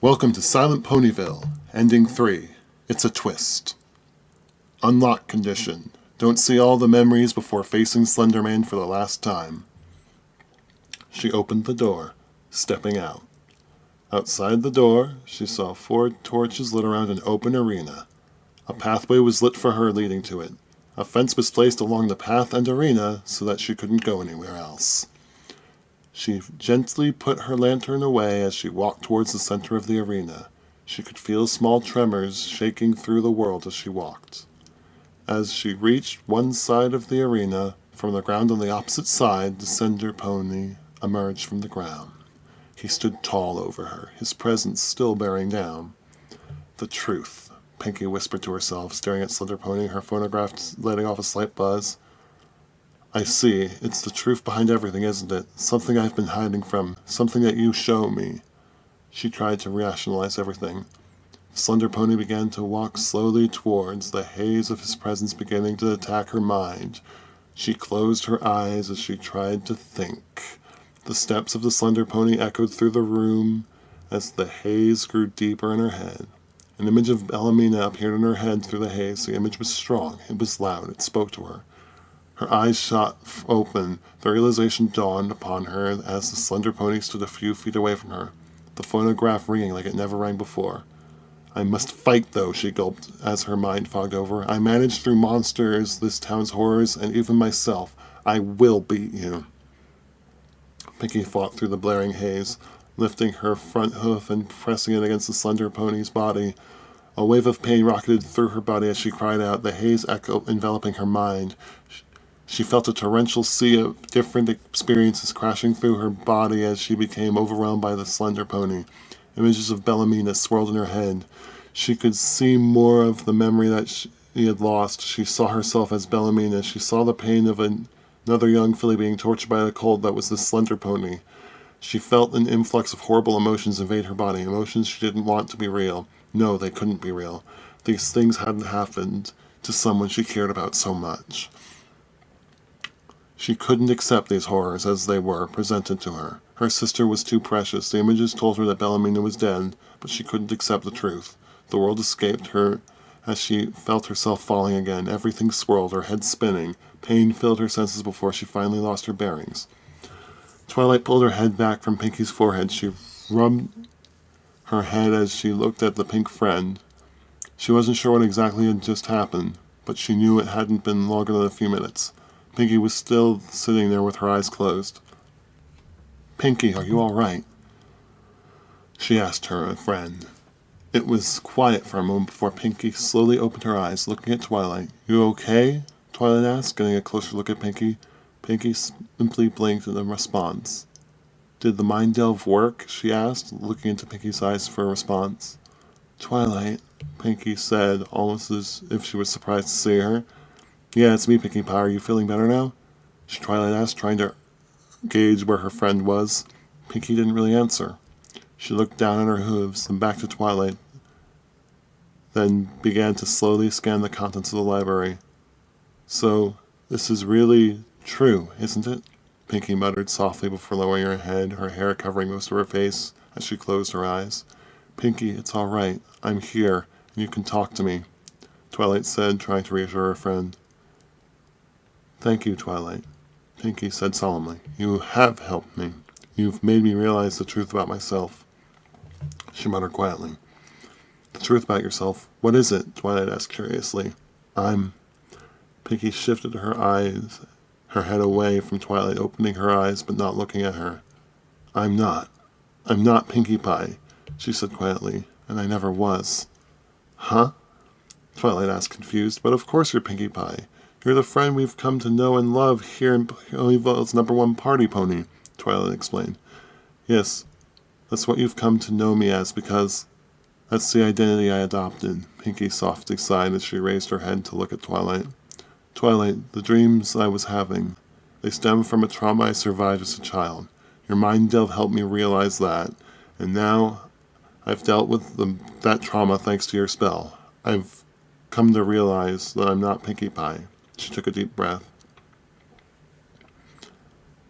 Welcome to Silent Ponyville, Ending 3. It's a twist. Unlock condition. Don't see all the memories before facing Slenderman for the last time. She opened the door, stepping out. Outside the door, she saw 4 torches lit around an open arena. A pathway was lit for her leading to it. A fence was placed along the path and arena so that she couldn't go anywhere else. She gently put her lantern away as she walked towards the center of the arena. She could feel small tremors shaking through the world as she walked. As she reached one side of the arena, from the ground on the opposite side, the Slender Pony emerged from the ground. He stood tall over her, his presence still bearing down. The truth, Pinky whispered to herself, staring at Slender Pony, her phonograph letting off a slight buzz. I see. It's the truth behind everything, isn't it? Something I've been hiding from. Something that you show me. She tried to rationalize everything. Slender Pony began to walk slowly towards, the haze of his presence beginning to attack her mind. She closed her eyes as she tried to think. The steps of the Slender Pony echoed through the room as the haze grew deeper in her head. An image of Bellamina appeared in her head through the haze. The image was strong. It was loud. It spoke to her. Her eyes shot open. The realization dawned upon her as the Slender Pony stood a few feet away from her, the phonograph ringing like it never rang before. I must fight, though, she gulped as her mind fogged over. I managed through monsters, this town's horrors, and even myself. I will beat you. Pinky fought through the blaring haze, lifting her front hoof and pressing it against the Slender Pony's body. A wave of pain rocketed through her body as she cried out, the haze echo enveloping her mind. She felt a torrential sea of different experiences crashing through her body as she became overwhelmed by the Slender Pony. Images of Bellamina swirled in her head. She could see more of the memory that she had lost. She saw herself as Bellamina. She saw the pain of another young filly being tortured by a cold that was the Slender Pony. She felt an influx of horrible emotions invade her body, emotions she didn't want to be real. No, they couldn't be real. These things hadn't happened to someone she cared about so much. She couldn't accept these horrors as they were presented to her. Her sister was too precious. The images told her that Bellamina was dead, but she couldn't accept the truth. The world escaped her as she felt herself falling again. Everything swirled, her head spinning. Pain filled her senses before she finally lost her bearings. Twilight pulled her head back from Pinky's forehead. She rubbed her head as she looked at the pink friend. She wasn't sure what exactly had just happened, but she knew it hadn't been longer than a few minutes. Pinky was still sitting there with her eyes closed. Pinky, are you all right? She asked her friend. It was quiet for a moment before Pinky slowly opened her eyes, looking at Twilight. You okay? Twilight asked, getting a closer look at Pinky. Pinky simply blinked in response. Did the mind delve work? She asked, looking into Pinky's eyes for a response. Twilight, Pinky said, almost as if she was surprised to see her. Yeah, it's me, Pinkie Pie. Are you feeling better now? Twilight asked, trying to gauge where her friend was. Pinky didn't really answer. She looked down at her hooves, then back to Twilight, then began to slowly scan the contents of the library. So, this is really true, isn't it? Pinky muttered softly before lowering her head, her hair covering most of her face as she closed her eyes. Pinky, it's all right. I'm here, and you can talk to me, Twilight said, trying to reassure her friend. Thank you, Twilight, Pinky said solemnly. You have helped me. You've made me realize the truth about myself. She muttered quietly. The truth about yourself? What is it? Twilight asked curiously. Pinky shifted her head away from Twilight, opening her eyes but not looking at her. I'm not Pinkie Pie, she said quietly, and I never was. Huh? Twilight asked, confused. But of course you're Pinkie Pie. You're the friend we've come to know and love here in Ponyville's #1 party pony, Twilight explained. Yes, that's what you've come to know me as, because that's the identity I adopted, Pinky softly sighed as she raised her head to look at Twilight. Twilight, the dreams I was having, they stem from a trauma I survived as a child. Your mind delve helped me realize that, and now I've dealt with that trauma thanks to your spell. I've come to realize that I'm not Pinkie Pie. She took a deep breath.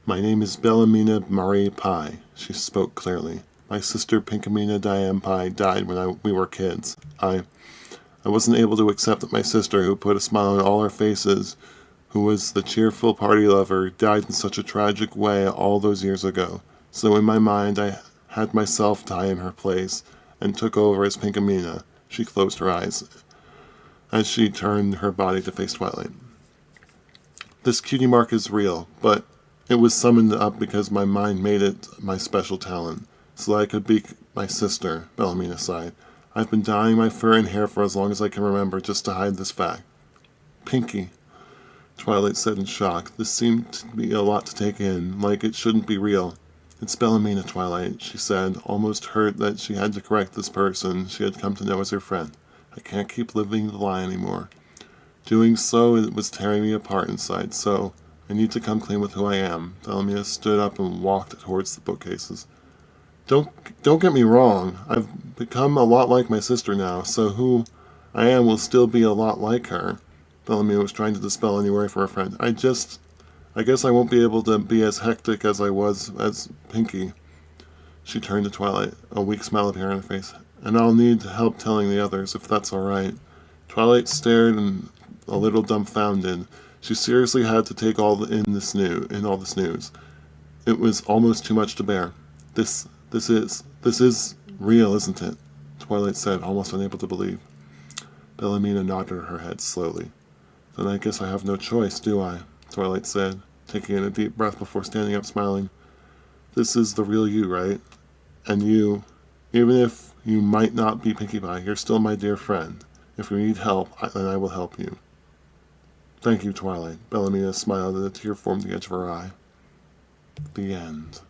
My name is Bellamina Marie Pie, she spoke clearly. My sister Pinkamena Diampi died when we were kids. I wasn't able to accept that my sister, who put a smile on all our faces, who was the cheerful party lover, died in such a tragic way all those years ago. So in my mind, I had myself die in her place and took over as Pinkamena. She closed her eyes as she turned her body to face Twilight. This cutie mark is real, but it was summoned up because my mind made it my special talent, so that I could be my sister, Bellamina sighed. I've been dyeing my fur and hair for as long as I can remember just to hide this fact. Pinky, Twilight said in shock. This seemed to be a lot to take in, like it shouldn't be real. It's Bellamina, Twilight, she said, almost hurt that she had to correct this person she had come to know as her friend. I can't keep living the lie anymore. Doing so, it was tearing me apart inside, so I need to come clean with who I am. Bellamina stood up and walked towards the bookcases. Don't get me wrong. I've become a lot like my sister now, so who I am will still be a lot like her. Bellamina was trying to dispel any worry for her friend. I guess I won't be able to be as hectic as I was as Pinky. She turned to Twilight, a weak smile appearing on her face. And I'll need help telling the others, if that's all right. Twilight stared and a little dumbfounded. She seriously had to take all this news. It was almost too much to bear. This is real, isn't it? Twilight said, almost unable to believe. Bellamina nodded her head slowly. Then I guess I have no choice, do I? Twilight said, taking in a deep breath before standing up smiling. This is the real you, right? And you, even if you might not be Pinkie Pie, you're still my dear friend. If you need help, then I will help you. Thank you, Twilight. Bellamina smiled and a tear formed the edge of her eye. The end.